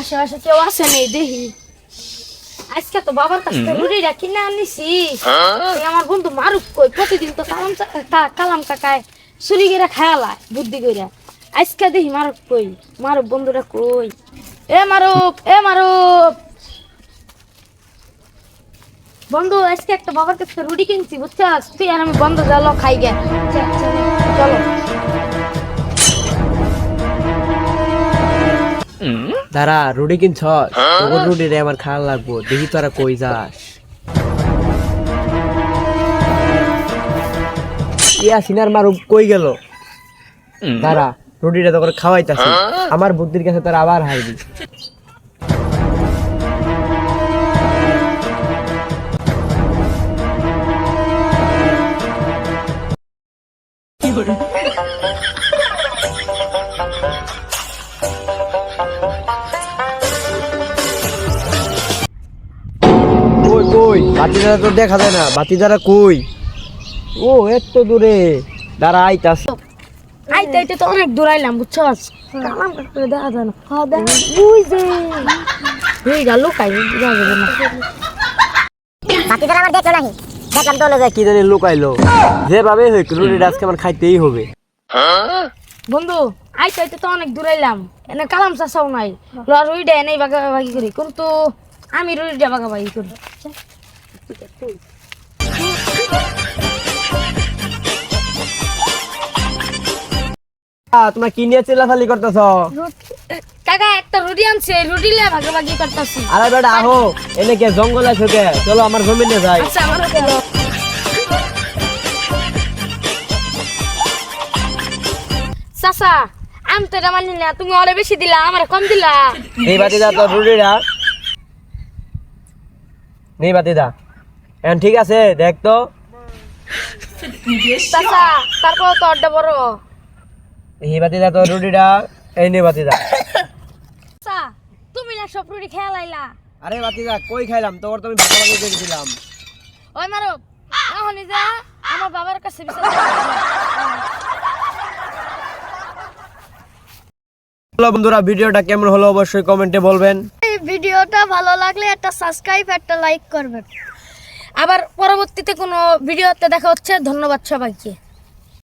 আশেপাশে কেউ আসে নেই দেখি। আজকে তো বাবার কাছ থেকে রুটিটা কিনে আনিছি। আমার বন্ধু মারুক কই প্রতিদিন তো কালাম কাকায় চুরি করে খায়ালায় বুদ্ধি কইরা। আজকে দেখি মারুক কই, মারুক বন্ধুরা কই। এ মারুক, এ মারুক বন্ধু, আজকে একটা বাবার কাছ থেকে রুটি কিনছি বুঝছস, তুই আর আমি বন্ধু চলো খাই গে। চলো দাঁড়া, রুটি কিনছ? তোর রুটি রে আমার খাওয়া লাগবো, দেখি তোরা কই যাস। ইয়া সিনার মারু কই গেল? দাঁড়া, রুটিটা তোকে খাওয়াইতাছি। আমার বুদ্ধির কাছে তোরা আবার হারবি। কই কই বাতিদারা তো দেখা যায় না, বাতিদারা কই? ও এত দূরে, দাঁড়া আইতাছি। আইতে আইতে তো অনেক দূরাইলাম বুঝছস, কালাম কাকলে দেখা যায় না। হ্যাঁ দেখ বুঝ যে এই গেল কাই দেখা যাবে না। বাতিদার আমার দেখলো নাহি, দেখলাম তো যায় কি জানি লুকাইলো। যেভাবে হোক রুটিটা আজকে আমার খাইতেই হবে। বন্ধু আইতে আইতে তো অনেক দূরাইলাম, এনে কালাম চাষাও নাই, রুইটা এনেই বাগাবাগি করি, কিন্তু আমি রুইটা বাগাবাগি করি। তোমরা কি নিয়ে চিল্লাফালি করতেছ? কাকা একটা রুটি আনছে, রুটি লিয়ে ভাগাভাগি করতেছি। আরে বেটা আহো, এনে কে জঙ্গল আছে কে? চলো আমার জমিনে যাই। আচ্ছা আমারও চলো। চাচা আমি তো এটা মানি না, তুমি অরে বেশি দিলা, আমার কম দিলা। নেই বাতিদা তোর রুটিটা, নেই বাতিদা। এখন ঠিক আছে, দেখ তো। চাচা তারপর তো অর্ডার বড়। এই বাতিদা তোর রুটিটা, এই নে বাতিদা। চাচা তুমি না সব রুটি খেয়া লাইলা। আরে বাতিদা কই খাইলাম, তোর তো আমি ভাগাভাগি করে দিলাম। ওই মারো এখনই যা আমার বাবার কাছে বিচার। হ্যালো বন্ধুরা, ভিডিওটা কেমন হলো অবশ্যই কমেন্টে বলবেন। এই ভিডিওটা ভালো লাগলে একটা সাবস্ক্রাইব একটা লাইক করবেন। আবার পরবর্তীতে কোনো ভিডিওতে দেখা হচ্ছে। ধন্যবাদ সবাইকে।